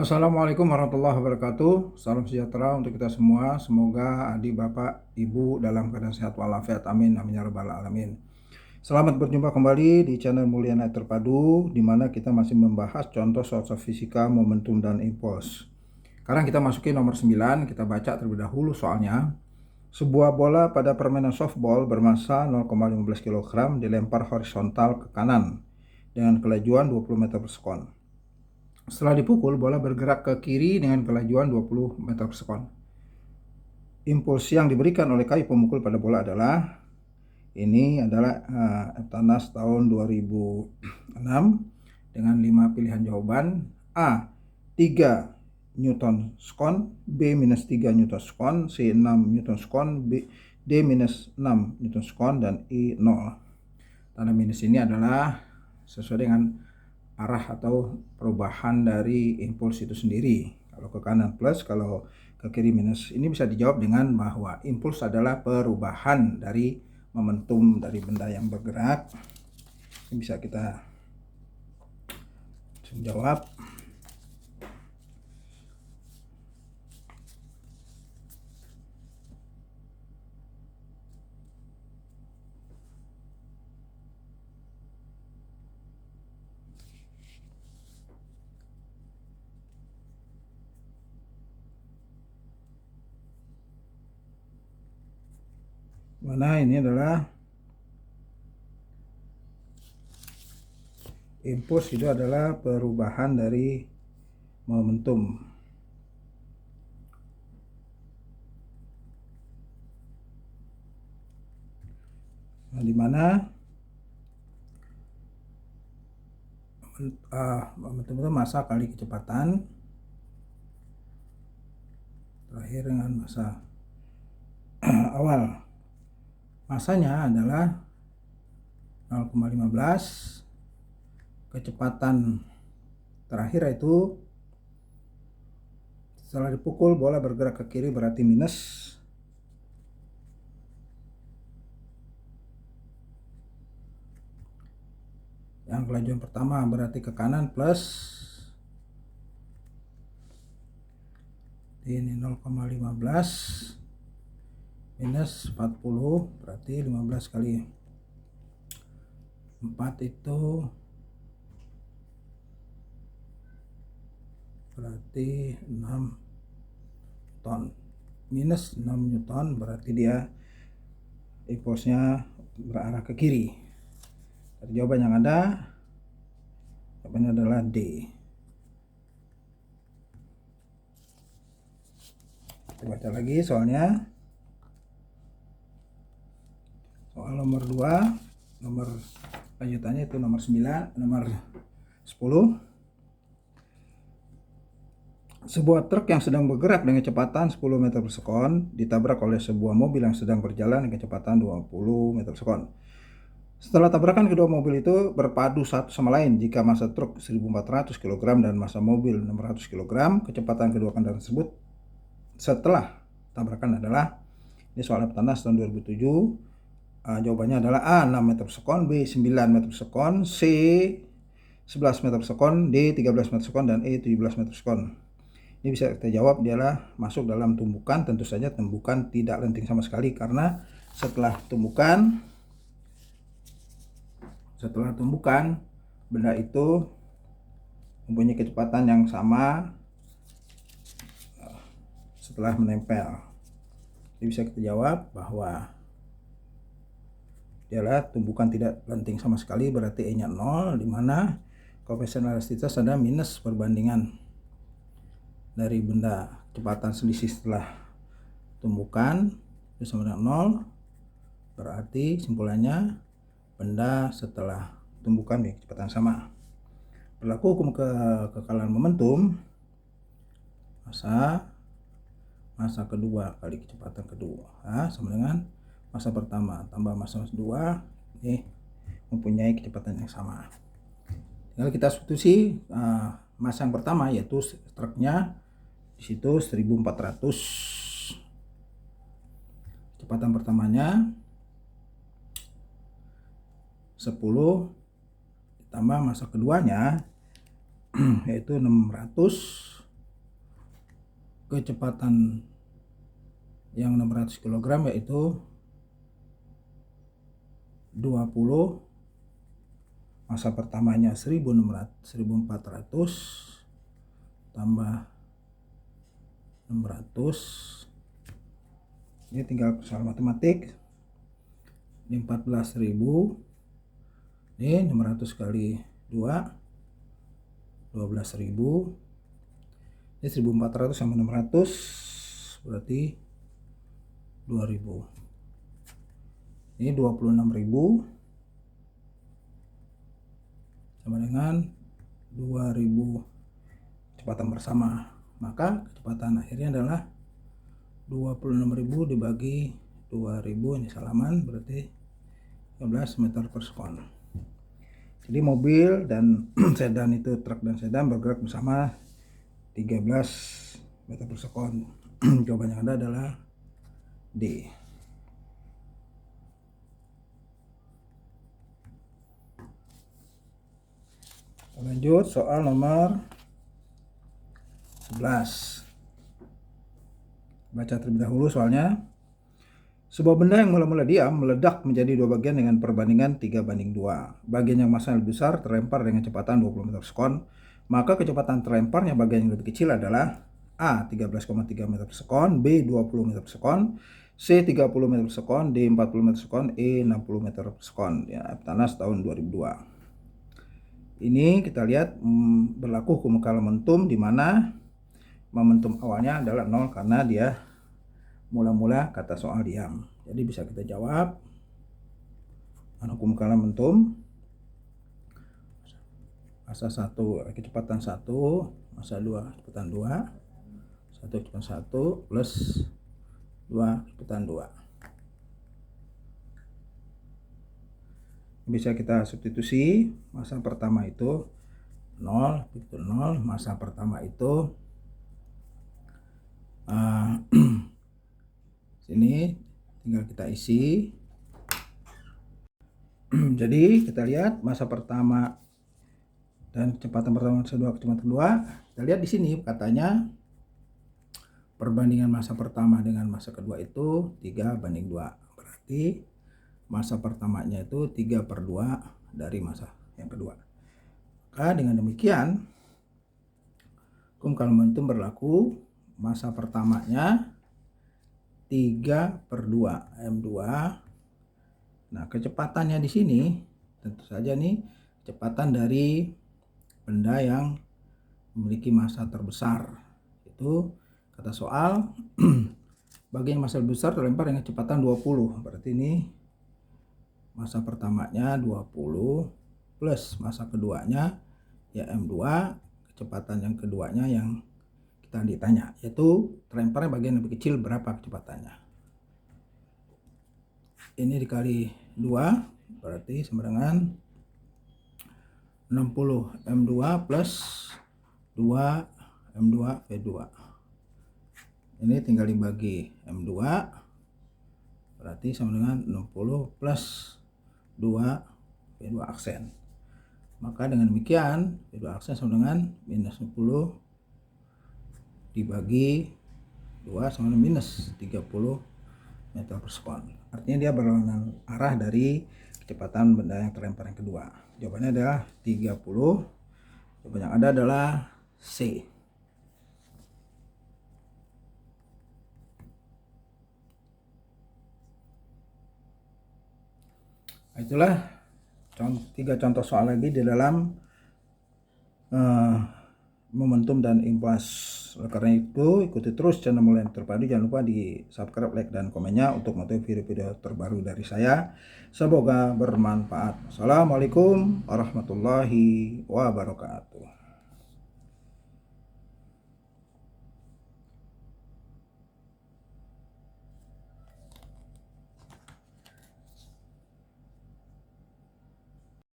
Assalamualaikum warahmatullahi wabarakatuh. Salam sejahtera untuk kita semua. Semoga adik, bapak, ibu dalam keadaan sehat walafiat. Amin. Amin ya rabbal alamin. Selamat berjumpa kembali di channel Mulyana Terpadu, di mana kita masih membahas contoh soal fisika, momentum, dan impuls. Sekarang kita masukin nomor 9, kita baca terlebih dahulu soalnya. Sebuah bola pada permainan softball bermasa 0,15 kg dilempar horizontal ke kanan dengan kelajuan 20 meter per sekon. Setelah dipukul, bola bergerak ke kiri dengan kelajuan 20 meter per sekon. Impuls yang diberikan oleh kayu pemukul pada bola adalah Eptanas tahun 2006 dengan 5 pilihan jawaban. A. 3 Newton sekon, B minus 3 Newton sekon, C 6 Newton sekon, D minus 6 Newton sekon, dan E 0. Tanda minus ini adalah sesuai dengan arah atau perubahan dari impuls itu sendiri. Kalau ke kanan plus, kalau ke kiri minus. Ini bisa dijawab dengan bahwa impuls adalah perubahan dari momentum dari benda yang bergerak. Ini bisa kita jawab. Mana ini adalah impuls, itu adalah perubahan dari momentum. Nah, di mana momentum itu massa kali kecepatan terakhir dengan massa awal. Massanya adalah 0,15, kecepatan terakhir itu setelah dipukul bola bergerak ke kiri berarti minus, yang kelajuan pertama berarti ke kanan plus, ini 0,15 minus 40 berarti 15 kali 4 itu berarti 6 ton, minus 6 Newton berarti dia impulsnya berarah ke kiri. Dari jawaban yang ada, jawabannya adalah D. Kita baca lagi soalnya. Soal nomor 2, nomor lanjutannya itu nomor 9, nomor 10. Sebuah truk yang sedang bergerak dengan kecepatan 10 meter per sekon ditabrak oleh sebuah mobil yang sedang berjalan dengan kecepatan 20 meter per sekon. Setelah tabrakan, kedua mobil itu berpadu satu sama lain. Jika massa truk 1400 kg dan massa mobil 600 kg, kecepatan kedua kendaraan tersebut setelah tabrakan adalah, ini soal Eptanas tahun 2007. Jawabannya adalah A 6 meter per sekon, B 9 meter per sekon, C 11 meter per sekon, D 13 meter per sekon, dan E 17 meter per sekon. Ini bisa kita jawab, dialah masuk dalam tumbukan. Tentu saja tumbukan tidak lenting sama sekali, karena setelah tumbukan benda itu mempunyai kecepatan yang sama setelah menempel. Jadi bisa kita jawab bahwa dialah tumbukan tidak lenting sama sekali, berarti E nya 0, di mana koefisien elastisitas ada minus perbandingan dari benda kecepatan selisih setelah tumbukan itu sama dengan 0, berarti simpulannya benda setelah tumbukan memiliki kecepatan sama. Berlaku hukum kekekalan momentum, massa kedua kali kecepatan kedua sama dengan massa pertama tambah massa kedua, ini mempunyai kecepatan yang sama. Tinggal kita substitusi massa yang pertama, yaitu truknya di situ 1400. Kecepatan pertamanya 10 ditambah massa keduanya yaitu 600 kecepatan yang 600 kg yaitu 20, masa pertamanya 1400 tambah 600, ini tinggal soal matematik. Ini 14.000, ini 600 kali 2 12.000, ini 1.400 sama 600 berarti 2.000. Ini 26.000 sama dengan 2.000 kecepatan bersama. Maka kecepatan akhirnya adalah 26.000 dibagi 2.000, ini salaman, berarti 15 meter per sekon. Jadi mobil dan sedan itu, truk dan sedan bergerak bersama 13 meter per sekon. Jawaban yang ada adalah D. Lanjut soal nomor 11. Baca terlebih dahulu soalnya. Sebuah benda yang mula-mula diam meledak menjadi dua bagian dengan perbandingan 3:2. Bagian yang masanya lebih besar terlempar dengan kecepatan 20 meter per sekon. Maka kecepatan terlemparnya bagian yang lebih kecil adalah A. 13,3 meter per sekon, B. 20 meter per sekon, C. 30 meter per sekon, D. 40 meter per sekon, E. 60 meter per sekon. Ya, Eptanas tahun 2002. Ini kita lihat berlaku hukum kala momentum, di mana momentum awalnya adalah 0 karena dia mula-mula kata soal diam. Jadi bisa kita jawab hukum kala momentum. Masa 1 kecepatan 1, masa 2 kecepatan 2, 1 kecepatan 1 plus 2 kecepatan 2. Bisa kita substitusi. Masa pertama itu 0, itu 0. Masa pertama itu sini tinggal kita isi. Jadi kita lihat masa pertama dan kecepatan pertama, masa 2 kecepatan kedua. Kita lihat di sini katanya perbandingan masa pertama dengan masa kedua itu 3:2. Berarti masa pertamanya itu 3/2 dari masa yang kedua. Maka dengan demikian hukum kala momentum berlaku. Masa pertamanya 3/2 M2. Nah, kecepatannya di sini tentu saja nih kecepatan dari benda yang memiliki massa terbesar. Itu kata soal bagian massa besar terlempar dengan kecepatan 20. Berarti ini massa pertamanya 20 plus massa keduanya ya M2, kecepatan yang keduanya yang kita ditanya, yaitu terlemparnya bagian lebih kecil berapa kecepatannya. Ini dikali 2 berarti sama dengan 60 M2 plus 2 M2 V2. Ini tinggal dibagi M2 berarti sama dengan 60 plus 2 V2 aksen. Maka dengan demikian V2 aksen sama dengan minus 60 dibagi 2 sama dengan minus 30 meter per sekon. Artinya dia berlawanan arah dari kecepatan benda yang terlempar yang kedua. Jawabannya adalah 30. Jawaban yang ada adalah C. Itulah 3 contoh soal lagi di dalam momentum dan impuls. Oleh karena itu ikuti terus channel Mulai Terpadu. Jangan lupa di subscribe, like, dan komennya untuk mengetahui video-video terbaru dari saya. Semoga bermanfaat. Assalamualaikum warahmatullahi wabarakatuh.